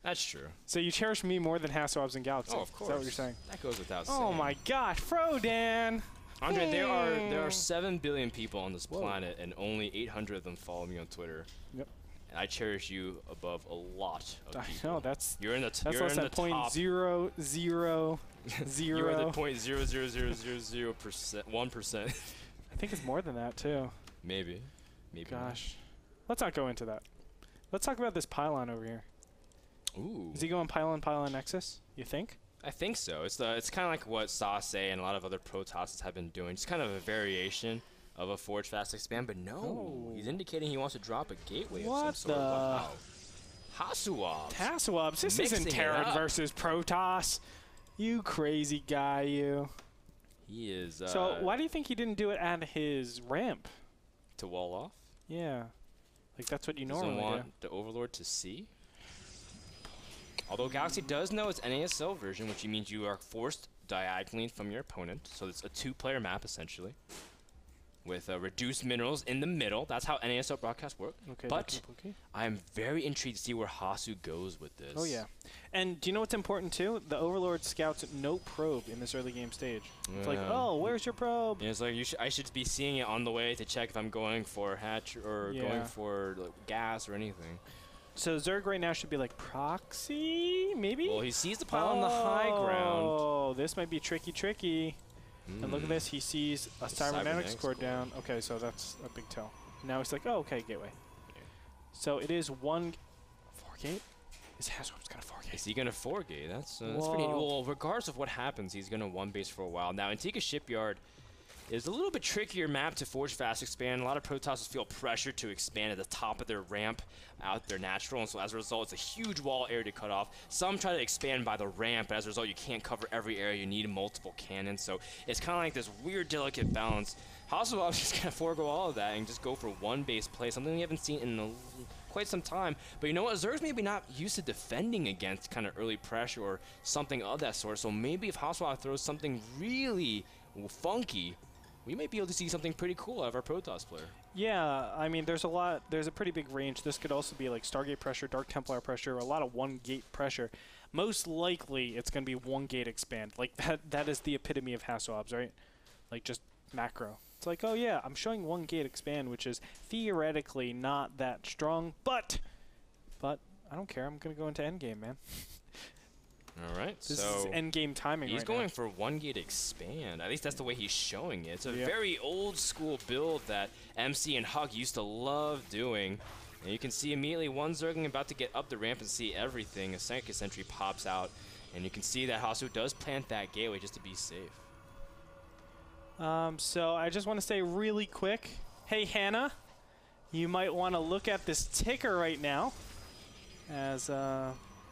That's true. So you cherish me more than HasuObs and Galaxy. Oh, of course. Is that what you're saying? That goes without saying. Oh my gosh, Frodan! Andre, there are 7 billion people on this planet, and only 800 of them follow me on Twitter. Yep. And I cherish you above a lot of people. I know, that's you're in the that's less than top. 0.000. You're the 0.00001%. 1%. I think it's more than that too. Maybe. Gosh, let's not go into that. Let's talk about this pylon over here. Ooh. Is he going pylon Nexus? You think? I think so. It's kind of like what Sauce and a lot of other Protosses have been doing. Just kind of a variation of a Forge Fast Expand, but no. He's indicating he wants to drop a gateway of some sort. Wow. HasuObs. HasuObs. This isn't Terran versus Protoss. You crazy guy, you. He is. So why do you think he didn't do it at his ramp? To wall off? Yeah. Like that's what you normally do. Doesn't want the Overlord to see? Although Galaxy does know its NASL version, which means you are forced diagonally from your opponent. So it's a 2-player map, essentially. With reduced minerals in the middle. That's how NASL broadcasts work. Okay, but I am very intrigued to see where Hasu goes with this. Oh, yeah. And do you know what's important, too? The Overlord scouts no probe in this early game stage. It's like, oh, where's your probe? Yeah, it's like I should be seeing it on the way to check if I'm going for hatch or going for like, gas or anything. So Zerg right now should be like proxy, maybe? Well, he sees the pile on the high ground. Oh, this might be tricky. And look at this. He sees a cybernetics core down. Okay, so that's a big tell. Now he's like, oh, okay, gateway. Yeah. So it is 4 gate? Is HasuObs going to 4 gate? Is he going to 4 gate? That's pretty... Well, regardless of what happens, he's going to 1 base for a while. Now, Antigua Shipyard is a little bit trickier map to Forge Fast Expand. A lot of Protosses feel pressure to expand at the top of their ramp out their natural, and so as a result, it's a huge wall area to cut off. Some try to expand by the ramp, but as a result, you can't cover every area. You need multiple cannons, so it's kind of like this weird, delicate balance. HasuObs is just going to forego all of that and just go for 1 base play, something we haven't seen in quite some time. But you know what? Zerg's maybe not used to defending against kind of early pressure or something of that sort, so maybe if HasuObs throws something really funky, we might be able to see something pretty cool out of our Protoss player. Yeah, I mean, there's a pretty big range. This could also be like Stargate pressure, Dark Templar pressure, a lot of 1 gate pressure. Most likely, it's going to be 1 gate expand. Like, that is the epitome of HasuObs, right? Like, just macro. It's like, oh yeah, I'm showing 1 gate expand, which is theoretically not that strong, but I don't care. I'm going to go into endgame, man. All right, this is endgame timing. He's right going now. for 1 gate expand. At least that's the way he's showing it. It's a very old school build that MC and Hug used to love doing. And you can see immediately one Zergling about to get up the ramp and see everything. A second sentry pops out, and you can see that Hasu does plant that gateway just to be safe. So I just want to say really quick, hey Hannah, you might want to look at this ticker right now, as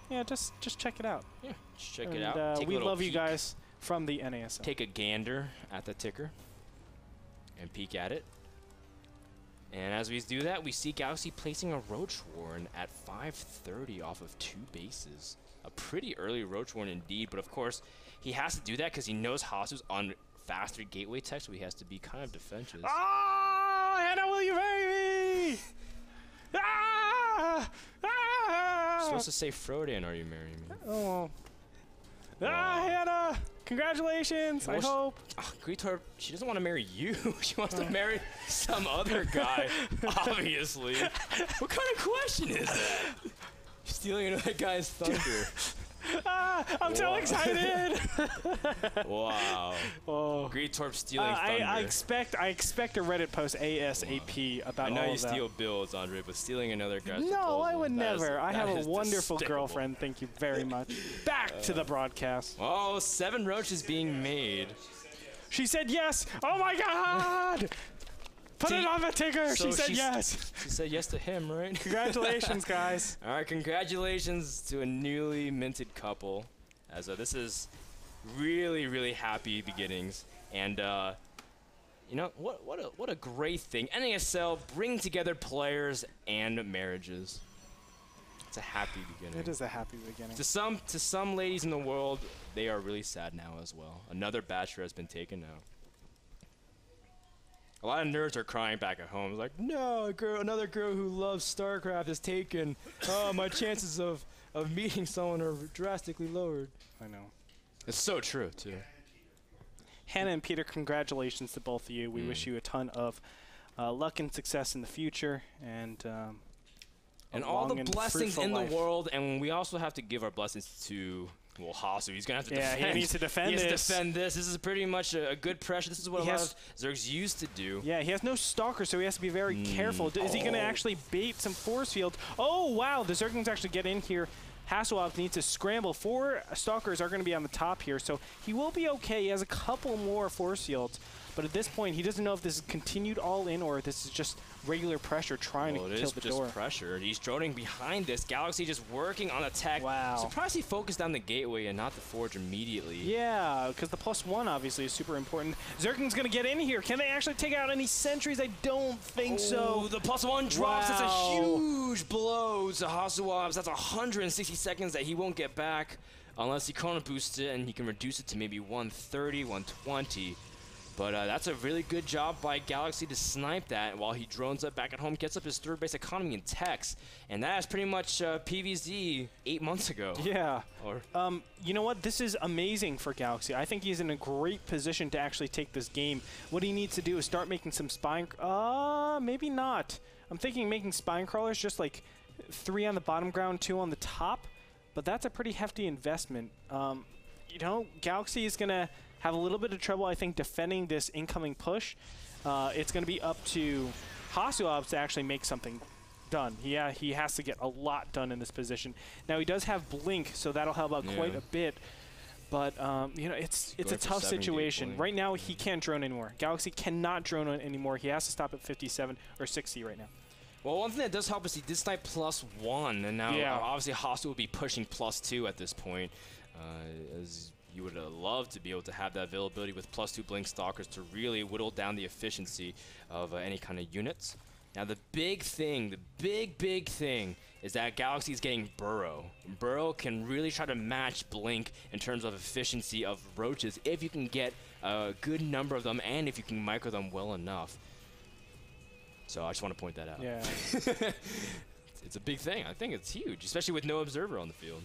yeah, just check it out. Yeah, just check it out. We love you guys from the NASL. Take a gander at the ticker and peek at it. And as we do that, we see Galaxy placing a Roach Warren at 530 off of 2 bases. A pretty early Roach Warren indeed, but of course, he has to do that because he knows Hasu's on faster gateway tech, so he has to be kind of defensive. Oh, Hannah, will you marry me? Ah! Ah! You're supposed to say Frodan, are you marrying me? Oh. Wow. Ah, Hannah! Congratulations, I hope. Greetor, she doesn't want to marry you. She wants to marry some other guy, obviously. What kind of question is that? You're stealing another guy's thunder. I'm so excited! Wow. Oh. Greetorp stealing thunder. I expect a Reddit post ASAP about all of that. I know you steal builds, Andre, but stealing another guy's No, I would never. I have a wonderful girlfriend. Thank you very much. Back to the broadcast. Oh, 7 roaches being made. She said yes. Oh my God! Put it on the ticker. So she said yes. She said yes to him, right? Congratulations, guys. All right, congratulations to a newly minted couple. As this is really, really happy beginnings. And you know what a great thing. NASL bring together players and marriages. It's a happy beginning. It is a happy beginning. To some ladies in the world, they are really sad now as well. Another bachelor has been taken out. A lot of nerds are crying back at home. It's like, no, another girl who loves StarCraft is taken. Oh, my chances of meeting someone are drastically lowered. I know. It's so true, too. Hannah and Peter, congratulations to both of you. We wish you a ton of luck and success in the future, and all the blessings in the world. And we also have to give our blessings to, well, Hasu. He's going to have to defend. Yeah, he needs to defend this. He has to defend this. This is pretty much a good pressure. This is what a lot of Zergs used to do. Yeah, he has no Stalker, so he has to be very careful. Is he going to actually bait some force fields? Oh, wow. The Zerglings actually get in here. HasuObs needs to scramble. 4 Stalkers are going to be on the top here, so he will be okay. He has a couple more force fields, but at this point, he doesn't know if this is continued all in or if this is just regular pressure trying to kill the door. It is just pressure. He's droning behind this. Galaxy just working on the tech. Wow. Surprised he focused on the gateway and not the forge immediately. Yeah, because the +1 obviously is super important. Zergling's going to get in here. Can they actually take out any sentries? I don't think so. The +1 drops. That's a huge blow to HasuObs. That's 160 seconds that he won't get back unless he chrono boosts it, and he can reduce it to maybe 130, 120. But that's a really good job by Galaxy to snipe that while he drones up back at home, gets up his 3rd base economy in techs. And that is pretty much PvZ 8 months ago. Yeah. You know what? This is amazing for Galaxy. I think he's in a great position to actually take this game. What he needs to do is start making some spine... maybe not. I'm thinking making spine crawlers, just like 3 on the bottom ground, 2 on the top. But that's a pretty hefty investment. You know, Galaxy is going to have a little bit of trouble, I think, defending this incoming push. It's going to be up to HasuObs to actually make something done. He has to get a lot done in this position. Now, he does have Blink, so that'll help out quite a bit. But, you know, it's a tough situation. Right now, he can't drone anymore. Galaxy cannot drone anymore. He has to stop at 57 or 60 right now. Well, one thing that does help is he did snipe +1, and now obviously Hasu will be pushing +2 at this point. As you would love to be able to have that availability with +2 Blink Stalkers to really whittle down the efficiency of any kind of units. Now the big thing, the big thing is that Galaxy is getting Burrow. Burrow can really try to match Blink in terms of efficiency of roaches if you can get a good number of them and if you can micro them well enough. So I just want to point that out. Yeah. It's a big thing. I think it's huge, especially with no observer on the field.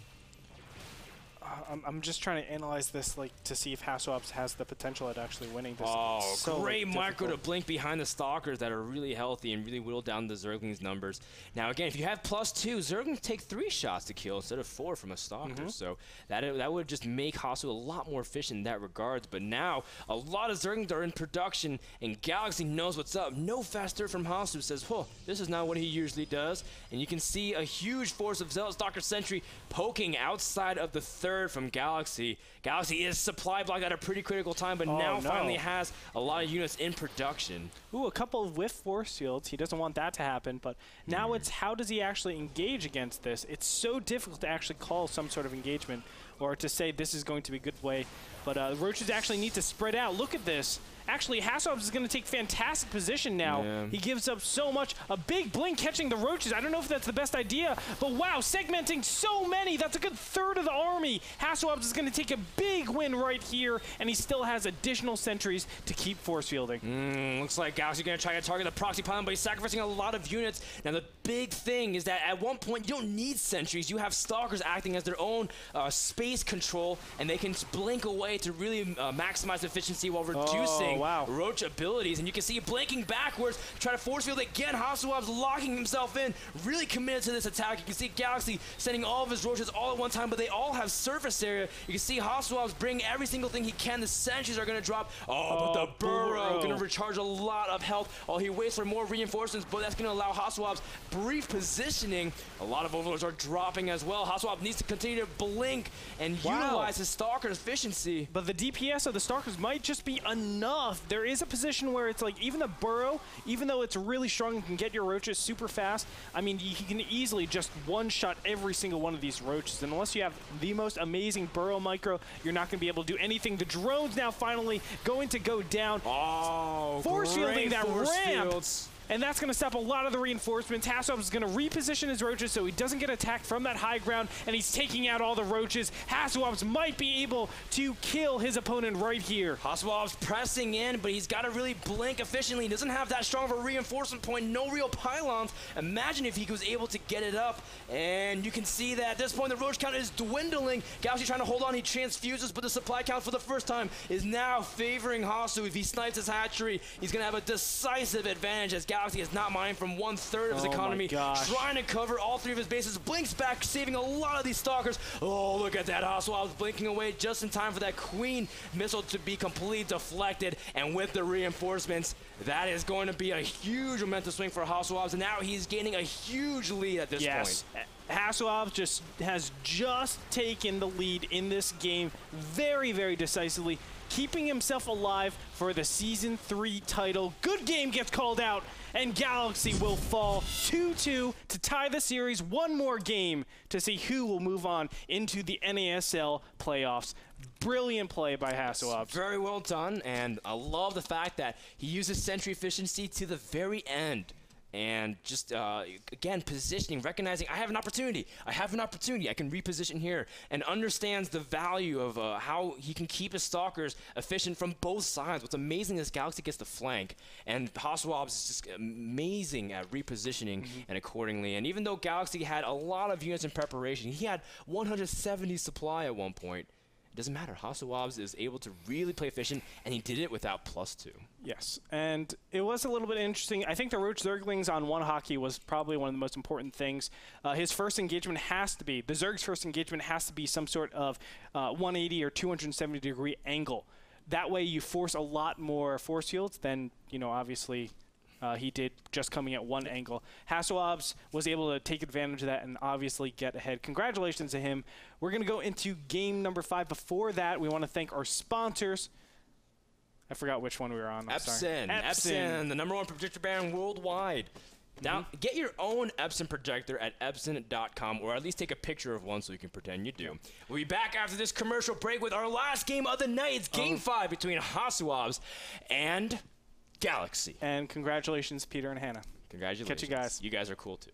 I'm just trying to analyze this, like, to see if HasuObs has the potential at actually winning this. Oh, so great micro to Blink behind the Stalkers that are really healthy and really whittle down the Zerglings' numbers. Now, again, if you have +2, Zerglings take 3 shots to kill instead of 4 from a Stalker. So that would just make Hasu a lot more efficient in that regards. But now, a lot of Zerglings are in production, and Galaxy knows what's up. No fast start from Hasu says, whoa, this is not what he usually does. And you can see a huge force of Zealot Stalker Sentry poking outside of the 3rd from Galaxy. Galaxy is supply blocked at a pretty critical time, but now finally has a lot of units in production. Ooh, a couple of whiff force fields. He doesn't want that to happen, but now it's how does he actually engage against this? It's so difficult to actually call some sort of engagement or to say this is going to be a good way. But Roaches actually need to spread out. Look at this. Actually, HasuObs is going to take fantastic position now. Yeah. He gives up so much. A big Blink catching the Roaches. I don't know if that's the best idea, but wow, segmenting so many. That's a good 1/3 of the army. HasuObs is going to take a big win right here, and he still has additional sentries to keep force fielding. Looks like Galaxy going to try to target the proxy pylon, but he's sacrificing a lot of units. Now, the big thing is that at one point, you don't need sentries. You have Stalkers acting as their own space control, and they can blink away to really maximize efficiency while reducing Roach abilities. And you can see blinking backwards, try to force field again. HasuObs locking himself in, really committed to this attack. You can see Galaxy sending all of his Roaches all at one time, but they all have surface area. You can see HasuObs bring every single thing he can. The sentries are going to drop. But the Burrow going to recharge a lot of health while he waits for more reinforcements, but that's going to allow HasuObs brief positioning. A lot of overlords are dropping as well. HasuObs needs to continue to blink and utilize his Stalker efficiency. But the DPS of the Stalkers might just be enough. There is a position where it's like even the Burrow, even though it's really strong and can get your Roaches super fast, I mean, he can easily just one-shot every single one of these Roaches. And unless you have the most amazing Burrow micro, you're not going to be able to do anything. The drone's now finally going to go down. Oh, force fielding that ramp. Fields. and that's going to stop a lot of the reinforcements. HasuObs is going to reposition his roaches so he doesn't get attacked from that high ground, and he's taking out all the roaches. HasuObs might be able to kill his opponent right here. HasuObs pressing in, but he's got to really blink efficiently. He doesn't have that strong of a reinforcement point, no real pylons. Imagine if he was able to get it up, and you can see that at this point the roach count is dwindling. Galaxy trying to hold on, he transfuses, but the supply count for the first time is now favoring Hasu. If he snipes his hatchery, he's going to have a decisive advantage as Galaxy is not mined from 1/3 of his economy. Trying to cover all 3 of his bases, blinks back, saving a lot of these stalkers. Oh, look at that. HasuObs blinking away just in time for that Queen missile to be completely deflected, and with the reinforcements, that is going to be a huge momentum swing for HasuObs, and now he's gaining a huge lead at this point. HasuObs has just taken the lead in this game very, very decisively, keeping himself alive for the Season 3 title. Good game gets called out, and Galaxy will fall 2-2 to tie the series. One more game to see who will move on into the NASL playoffs. Brilliant play by HasuObs. Very well done, and I love the fact that he uses sentry efficiency to the very end. And just, again, positioning, recognizing I have an opportunity. I can reposition here, and understands the value of how he can keep his stalkers efficient from both sides. What's amazing is Galaxy gets the flank, and HasuObs is just amazing at repositioning and accordingly. And even though Galaxy had a lot of units in preparation, he had 170 supply at one point. It doesn't matter. HasuObs is able to really play efficient, and he did it without +2. Yes, and it was a little bit interesting. I think the Roach Zerglings on one hockey was probably one of the most important things. His first engagement has to be, the Zerg's first engagement has to be some sort of 180 or 270 degree angle. That way you force a lot more force fields than, you know, obviously he did just coming at one angle. HasuObs was able to take advantage of that and obviously get ahead. Congratulations to him. We're going to go into game number 5. Before that, we want to thank our sponsors. I forgot which one we were on. Epson, the #1 projector brand worldwide. Now, get your own Epson projector at Epson.com, or at least take a picture of one so you can pretend you do. We'll be back after this commercial break with our last game of the night. It's Game 5 between HasuObs and Galaxy. And congratulations, Peter and Hannah. Congratulations. Catch you guys. You guys are cool, too.